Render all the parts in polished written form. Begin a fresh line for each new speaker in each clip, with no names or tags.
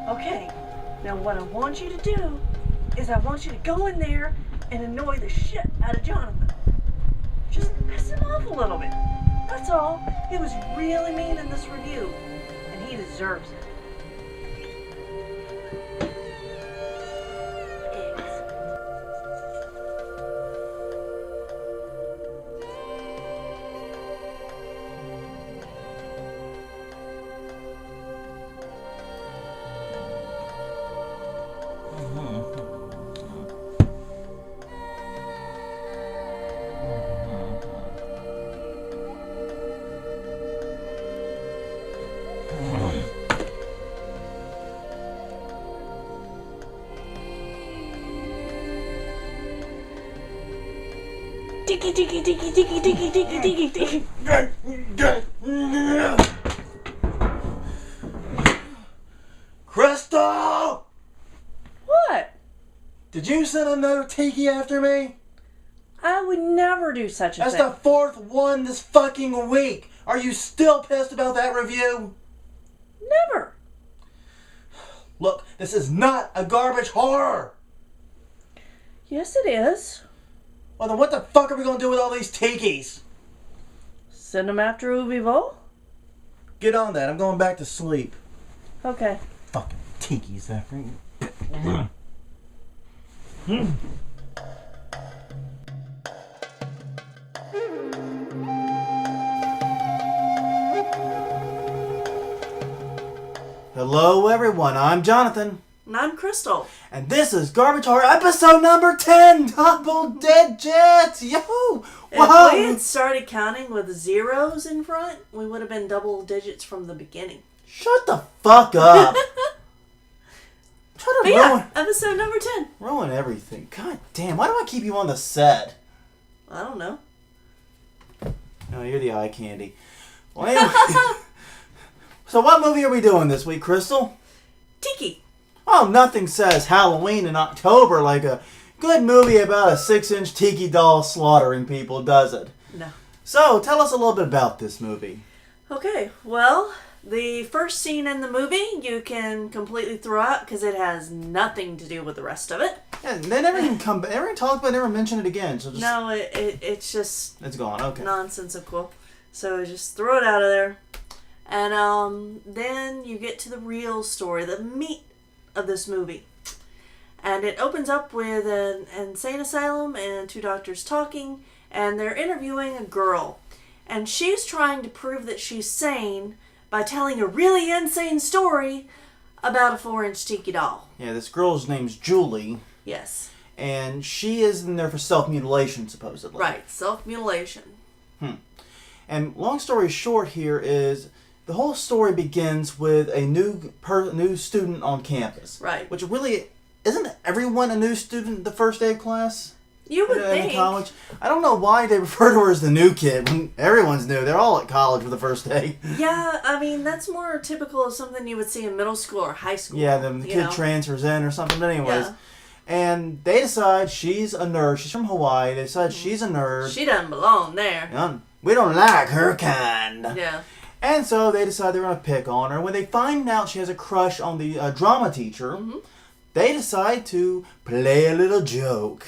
Okay, now what I want you to do is I want you to go in there and annoy the shit out of Jonathan. Just piss him off a little bit. That's all. He was really mean in this review, and he deserves it. Tiki, tiki, tiki, tiki, tiki, tiki, tiki, tiki.
Crystal!
What?
Did you send another Tiki after me?
I would never do such a
That's
thing.
the fourth one this fucking week. Are you still pissed about that review?
Never.
Look, this is not a garbage horror.
Yes, it is.
Well, then what the fuck are we going to do with all these Tikis?
Send them after Uvivo?
Get on that. I'm going back to sleep.
Okay.
Fucking Tikis after you. Hello, everyone. I'm Jonathan.
And I'm Crystal.
And this is Garbage Horror episode number 10. Double digits. Yahoo!
If we had started counting with zeros in front, we would have been double digits from the beginning.
Shut the fuck up. Try to ruin,
episode number 10.
ruin everything. God damn, why do I keep you on the set?
I don't know.
No, you're the eye candy. Well, anyway. So what movie are we doing this week, Crystal?
Tiki.
Oh, nothing says Halloween in October like a good movie about a 6-inch tiki doll slaughtering people, does it?
No.
So, tell us a little bit about this movie.
Okay, well, the first scene in the movie you can completely throw out because it has nothing to do with the rest of it.
Yeah, they never even never talk about it, never mention it again. So just,
No, it's just
it's gone, okay.
nonsensical. So just throw it out of there. And then you get to the real story, the meat of this movie. And it opens up with an insane asylum and two doctors talking, and they're interviewing a girl. And she's trying to prove that she's sane by telling a really insane story about a 4-inch tiki doll.
Yeah, this girl's name's Julie.
Yes.
And she is in there for self-mutilation, supposedly.
Right, self-mutilation.
And long story short here is the whole story begins with a new student on campus.
Right.
Which really, isn't everyone a new student the first day of class?
You would think.
In college? I don't know why they refer to her as the new kid when everyone's new. They're all at college for the first day.
Yeah, I mean, that's more typical of something you would see in middle school or high school.
Yeah, the kid transfers in or something. But anyways.
Yeah.
And they decide she's a nerd. She's from Hawaii. They decide she's a nerd.
She doesn't belong there.
We don't like her kind.
Yeah.
And so they decide they're going to pick on her. When they find out she has a crush on the drama teacher, they decide to play a little joke.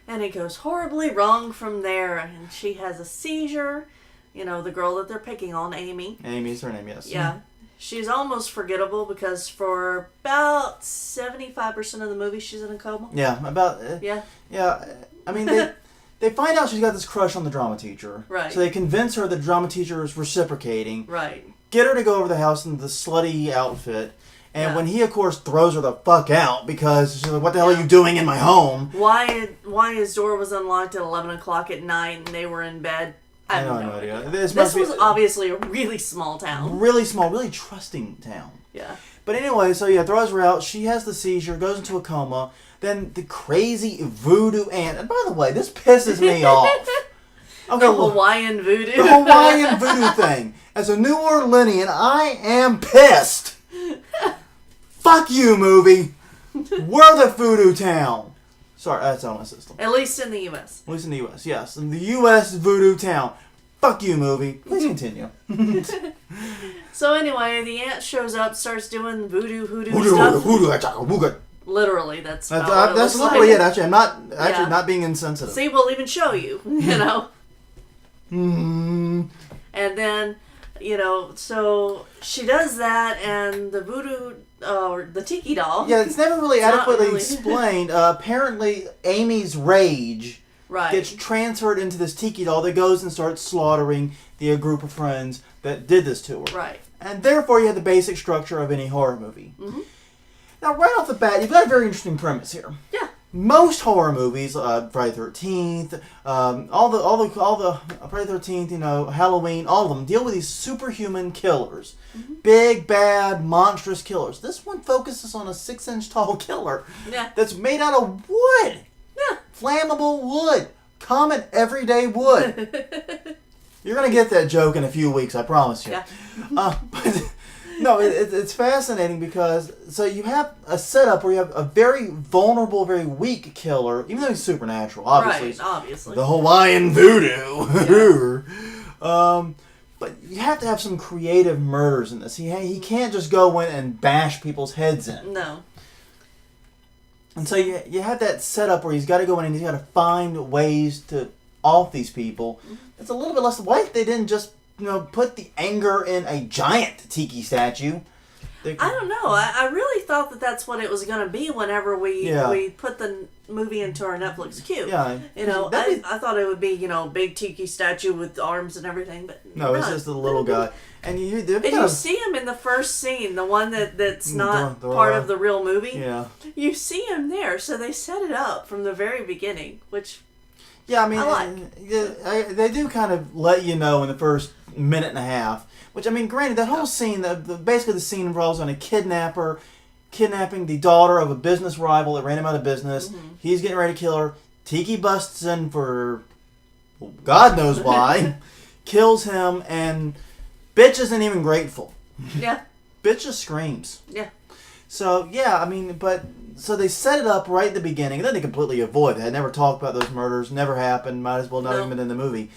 And it goes horribly wrong from there. And she has a seizure. You know, the girl that they're picking on, Amy.
Amy's her name, yes.
Yeah. She's almost forgettable because for about 75% of the movie she's in a coma.
Yeah, about...
Yeah.
Yeah, I mean, they find out she's got this crush on the drama teacher.
Right.
So they convince her the drama teacher is reciprocating.
Right.
Get her to go over the house in the slutty outfit. And
Yeah.
when he, of course, throws her the fuck out because she's like, what the hell are you doing in my home?
Why his door was unlocked at 11 o'clock at night and they were in bed. I have no idea.
This
was obviously a really small town.
Really small, really trusting town.
Yeah.
But anyway, so yeah, throws her out. She has the seizure, goes into a coma. Then the crazy voodoo aunt. And by the way, this pisses me off. Okay,
The Hawaiian voodoo.
The Hawaiian voodoo thing. As a New Orleanian, I am pissed. Fuck you, movie. We're the voodoo town. Sorry, that's on my system.
At least in the U.S.
At least in the U.S., yes. In the U.S. voodoo town. Fuck you, movie. Please continue.
So anyway, the aunt shows up, starts doing hoodoo stuff.
Voodoo.
Literally, that's
That's literally it. Actually, I'm not being insensitive.
See, we'll even show you. You know.
Mm.
And then, so she does that, and the voodoo, or the Tiki doll.
Yeah, it's never really adequately
really
explained. Apparently, Amy's rage
right.
gets transferred into this Tiki doll that goes and starts slaughtering the group of friends that did this to her.
Right.
And therefore, you have the basic structure of any horror movie.
Mm-hmm.
Now, right off the bat, you've got a very interesting premise here.
Yeah.
Most horror movies, Friday the 13th, all the Friday the 13th, Halloween, all of them deal with these superhuman killers, big, bad, monstrous killers. This one focuses on a 6-inch tall killer that's made out of wood, flammable wood, common everyday wood. You're gonna get that joke in a few weeks, I promise you.
Yeah.
But no, it's fascinating because so you have a setup where you have a very vulnerable, very weak killer, even though he's supernatural, obviously.
Right, obviously.
The Hawaiian voodoo. Yeah. But you have to have some creative murders in this. He can't just go in and bash people's heads in.
No.
And so you have that setup where he's got to go in and he's got to find ways to off these people. It's a little bit less. Why they didn't just put the anger in a giant Tiki statue?
I don't know. I really thought that's what it was going to be whenever we put the movie into our Netflix queue.
Yeah.
I thought it would be, big Tiki statue with arms and everything, but
no, it's just the little guy. And you
see him in the first scene, the one that's not part of the real movie.
Yeah.
You see him there, so they set it up from the very beginning, which
yeah, I mean,
I like.
They do kind of let you know in the first minute and a half. Which, I mean, granted, that whole scene, basically the scene involves on a kidnapping the daughter of a business rival that ran him out of business. Mm-hmm. He's getting ready to kill her. Tiki busts in for God knows why. Kills him, and bitch isn't even grateful.
Yeah.
Bitch just screams.
Yeah.
So, yeah, I mean, so they set it up right at the beginning, and then they completely avoid it. They never talked about those murders, never happened, might as well not even been in the movie.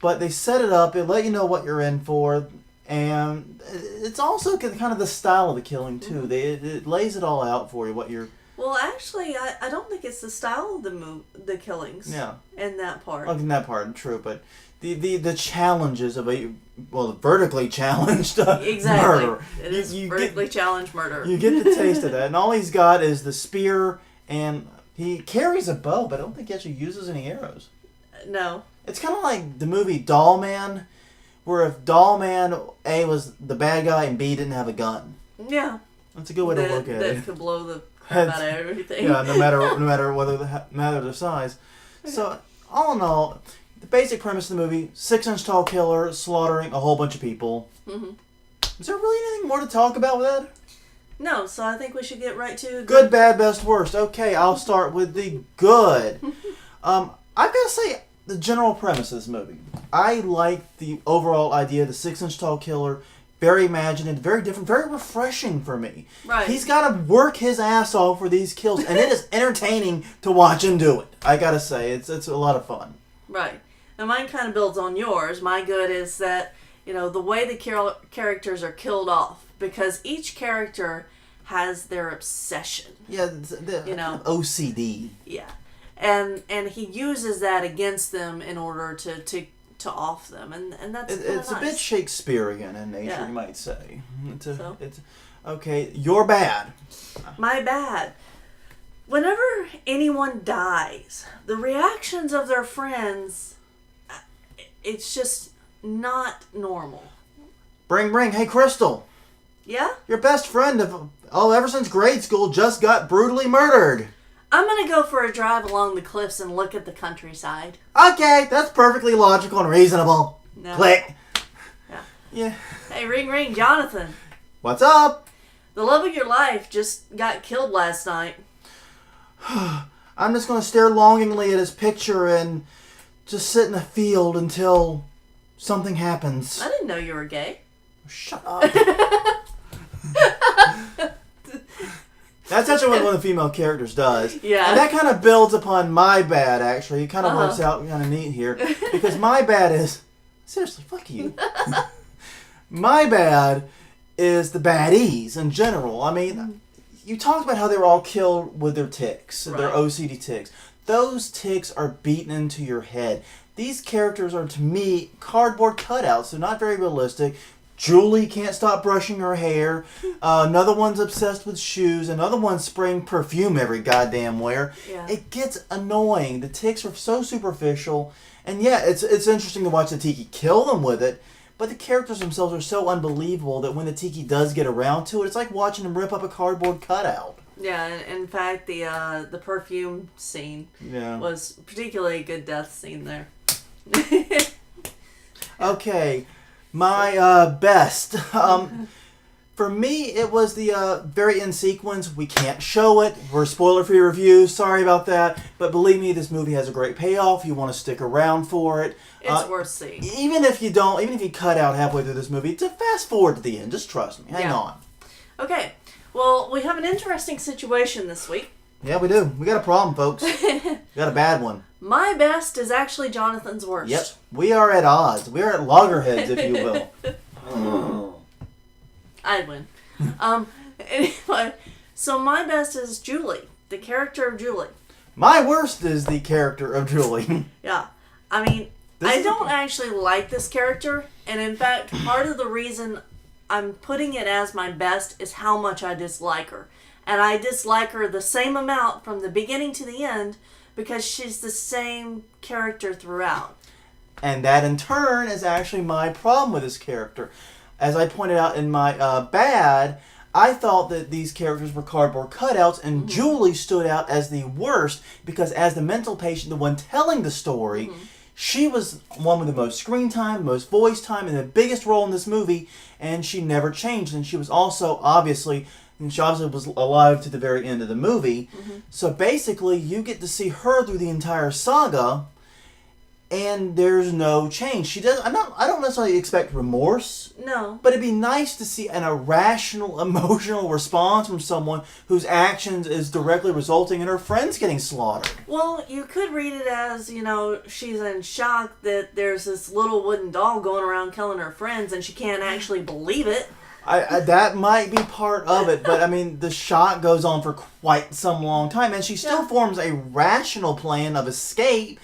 But they set it up, they let you know what you're in for, and it's also kind of the style of the killing, too. Mm-hmm. It lays it all out for you, what you're...
Well, actually, I don't think it's the style of the killings.
Yeah.
In that part.
Oh, in that part, true, but the challenges of vertically challenged
exactly.
murder.
It is vertically challenged murder.
You get the taste of that, and all he's got is the spear, and he carries a bow, but I don't think he actually uses any arrows.
No.
It's kind of like the movie Doll Man, where if Doll Man, A, was the bad guy, and B, didn't have a gun.
Yeah.
That's a good way to look at it.
That could blow the crap out of everything.
Yeah, no matter whether matter the size. So, all in all, the basic premise of the movie, 6-inch tall killer slaughtering a whole bunch of people. Mm-hmm. Is there really anything more to talk about with that?
No, so I think we should get right to...
Good, bad, best, worst. Okay, I'll start with the good. I've got to say... The general premise of this movie. I like the overall idea of the 6-inch tall killer. Very imaginative, very different, very refreshing for me.
Right.
He's got to work his ass off for these kills, and it is entertaining to watch him do it. I gotta say, it's a lot of fun.
Right. And mine kind of builds on yours. My good is that, the way the characters are killed off, because each character has their obsession.
Yeah, the OCD.
Yeah. And he uses that against them in order to off them, and that's
it's
nice.
A bit Shakespearean in nature, you might say. It's okay. You're bad.
My bad. Whenever anyone dies, the reactions of their friends, it's just not normal.
Bring. Hey, Crystal.
Yeah?
Your best friend ever since grade school just got brutally murdered.
I'm going to go for a drive along the cliffs and look at the countryside.
Okay, that's perfectly logical and reasonable.
No.
Click.
Yeah. Hey, ring, Jonathan.
What's up?
The love of your life just got killed last night.
I'm just going to stare longingly at his picture and just sit in a field until something happens.
I didn't know you were gay.
Shut up. That's actually what one of the female characters does.
Yeah.
And that kind of builds upon my bad, actually. It kind of works out kind of neat here. Because my bad is, seriously, fuck you. My bad is the baddies in general. I mean, you talked about how they were all killed with their ticks, their OCD ticks. Those ticks are beaten into your head. These characters are, to me, cardboard cutouts. They're not very realistic. Julie can't stop brushing her hair. Another one's obsessed with shoes. Another one's spraying perfume every goddamn where.
Yeah.
It gets annoying. The ticks are so superficial. And yeah, it's interesting to watch the Tiki kill them with it. But the characters themselves are so unbelievable that when the Tiki does get around to it, it's like watching them rip up a cardboard cutout.
Yeah, in fact, the perfume scene was particularly a good death scene there.
Okay, my best. For me, it was the very end sequence. We can't show it. We're spoiler-free reviews. Sorry about that. But believe me, this movie has a great payoff. You want to stick around for it.
It's worth seeing.
Even if you cut out halfway through this movie, to fast forward to the end. Just trust me. Hang on.
Okay. Well, we have an interesting situation this week.
Yeah, we do. We got a problem, folks. We got a bad one. My
best is actually Jonathan's worst.
Yep. We are at odds. We are at loggerheads, if you will.
I'd win. Anyway, so my best is Julie, the character of Julie.
My worst is the character of Julie.
Yeah. I mean, I don't actually like this character, and in fact, part of the reason I'm putting it as my best is how much I dislike her. And I dislike her the same amount from the beginning to the end because she's the same character throughout.
And that in turn is actually my problem with this character. As I pointed out in my bad, I thought that these characters were cardboard cutouts, and Julie stood out as the worst because as the mental patient, the one telling the story, she was one with the most screen time, the most voice time, and the biggest role in this movie, and she never changed. And she was also obviously was alive to the very end of the movie. So basically, you get to see her through the entire saga, and there's no change. She does. I don't necessarily expect remorse.
No.
But it'd be nice to see an irrational, emotional response from someone whose actions is directly resulting in her friends getting slaughtered.
Well, you could read it as, she's in shock that there's this little wooden doll going around killing her friends, and she can't actually believe it.
That might be part of it, but I mean, the shock goes on for quite some long time, and she still forms a rational plan of escape.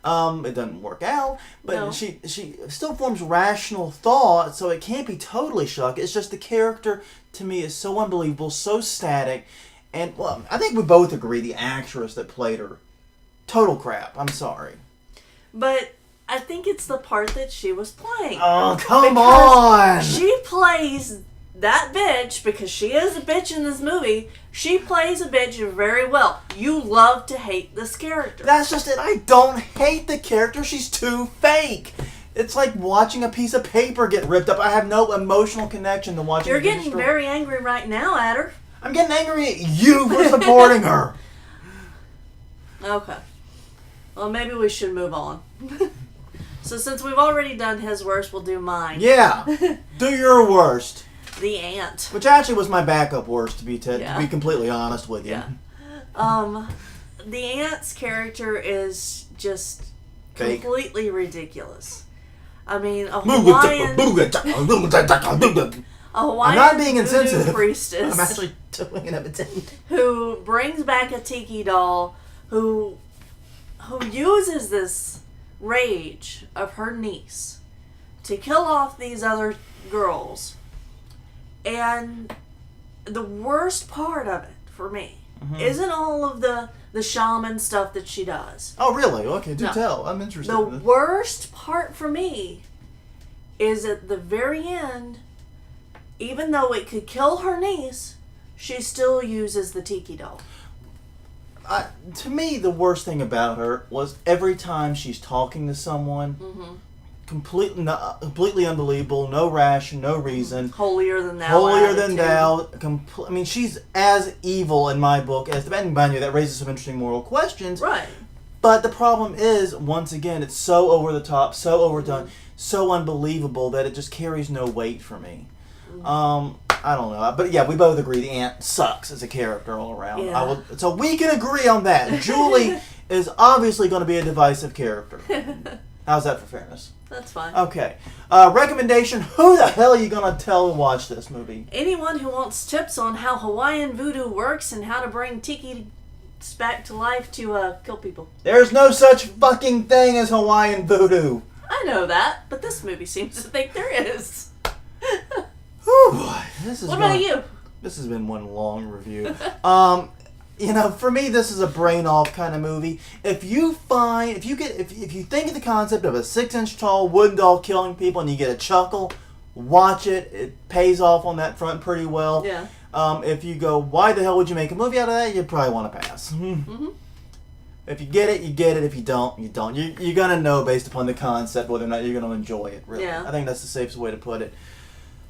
It doesn't work out, but she still forms rational thought, so it can't be totally shock. It's just the character, to me, is so unbelievable, so static, and, well, I think we both agree the actress that played her, total crap. I'm sorry.
But I think it's the part that she was playing.
Oh, come on!
She plays that bitch, because she is a bitch in this movie, she plays a bitch very well. You love to hate this character.
That's just it. I don't hate the character. She's too fake. It's like watching a piece of paper get ripped up. I have no emotional connection to watching
You're getting very angry right now at her.
I'm getting angry at you for supporting her.
Okay. Well, maybe we should move on. So since we've already done his worst, we'll do mine.
Yeah. Do your worst.
The ant.
Which actually was my backup worst, to be completely honest with you.
Yeah. The ant's character is just completely ridiculous. I mean, a Hawaiian
I'm not being insensitive.
Priestess.
I'm actually doing an imitation.
Who brings back a tiki doll, who uses this rage of her niece to kill off these other girls. And the worst part of it, for me, isn't all of the shaman stuff that she does.
Oh, really? Okay, do tell. I'm interested.
The worst part for me is at the very end, even though it could kill her niece, she still uses the tiki doll.
To me, the worst thing about her was every time she's talking to someone, completely unbelievable, no ration, no reason.
Holier than thou.
Holier than thou. I mean, she's as evil in my book as the Bad Banyu. That raises some interesting moral questions.
Right.
But the problem is, once again, it's so over the top, so overdone, so unbelievable that it just carries no weight for me. I don't know. But yeah, we both agree the ant sucks as a character all around.
Yeah.
So we can agree on that. Julie is obviously going to be a divisive character. How's that for fairness?
That's fine.
Okay. Recommendation, who the hell are you going to tell to watch this movie?
Anyone who wants tips on how Hawaiian voodoo works and how to bring Tiki back to life to kill people.
There's no such fucking thing as Hawaiian voodoo.
I know that, but this movie seems to think there is.
Whew, boy.
What about you?
This has been one long review. For me, this is a brain off kind of movie. If you think of the concept of a 6-inch tall wooden doll killing people and you get a chuckle, watch it. It pays off on that front pretty well.
Yeah.
If you go, why the hell would you make a movie out of that? You probably want to pass.
Mm-hmm.
If you get it, you get it. If you don't, you don't. You're going to know based upon the concept whether or not you're going to enjoy it, really.
Yeah.
I think that's the safest way to put it.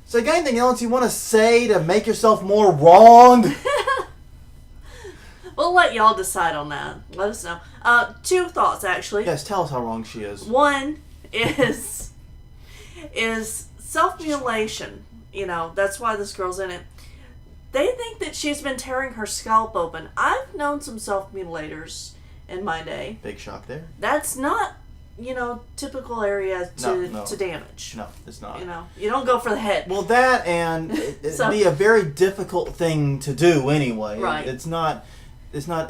So, you got anything else you want to say to make yourself more wrong?
We'll let y'all decide on that. Let us know. 2 thoughts, actually.
Yes, tell us how wrong she is.
One is self-mutilation. That's why this girl's in it. They think that she's been tearing her scalp open. I've known some self-mutilators in my day.
Big shock there.
That's not, typical area to damage.
No, it's not.
You don't go for the head.
Well, that and it'd be a very difficult thing to do anyway.
Right.
It's not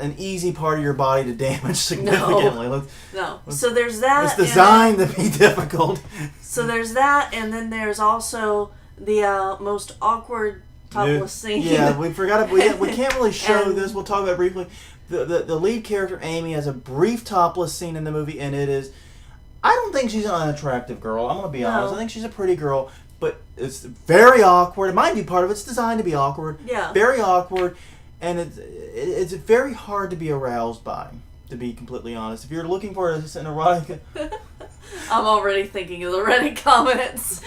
an easy part of your body to damage significantly.
No. So there's that.
It's designed to be difficult.
So there's that, and then there's also the most awkward topless scene.
Yeah, we forgot. We can't really show this. We'll talk about it briefly. The lead character, Amy, has a brief topless scene in the movie, and it is... I don't think she's an unattractive girl. I'm going to be honest. I think she's a pretty girl, but it's very awkward. It might be part of it's designed to be awkward.
Yeah.
Very awkward, and it's very hard to be aroused by, to be completely honest. If you're looking for an erotic...
I'm already thinking of the Reddit comments.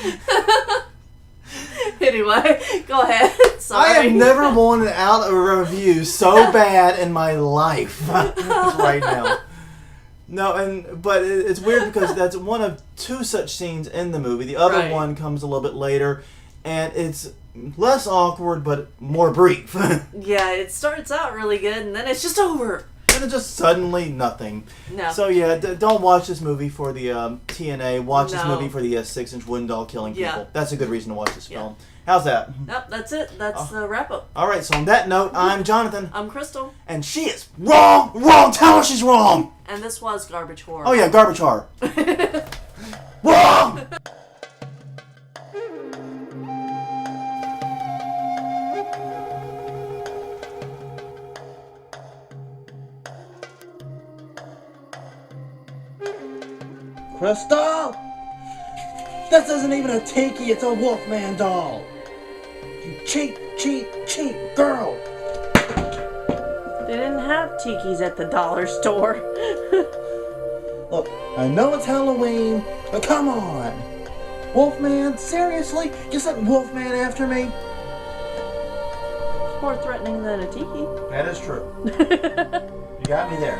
Anyway, go ahead. Sorry.
I have never wanted out a review so bad in my life right now. No, but it's weird because that's one of 2 such scenes in the movie. The other one comes a little bit later, and it's less awkward but more brief.
Yeah, it starts out really good, and then it's just over.
And it's just suddenly nothing.
No.
So yeah, don't watch this movie for the TNA. Watch this movie for the 6-inch wooden doll killing people.
Yeah.
That's a good reason to watch this film. How's that?
Yep, that's it. That's the wrap-up.
All right, so on that note, I'm Jonathan.
I'm Crystal.
And she is wrong! Wrong! Tell her she's wrong!
And this was Garbage Horror.
Oh yeah, Garbage Horror. Wrong! Crystal! This isn't even a Tiki, it's a Wolfman doll! You cheap, cheap, cheap girl!
They didn't have Tikis at the dollar store.
Look, I know it's Halloween, but come on! Wolfman? Seriously? You sent Wolfman after me?
More threatening than a Tiki.
That is true. You got me there.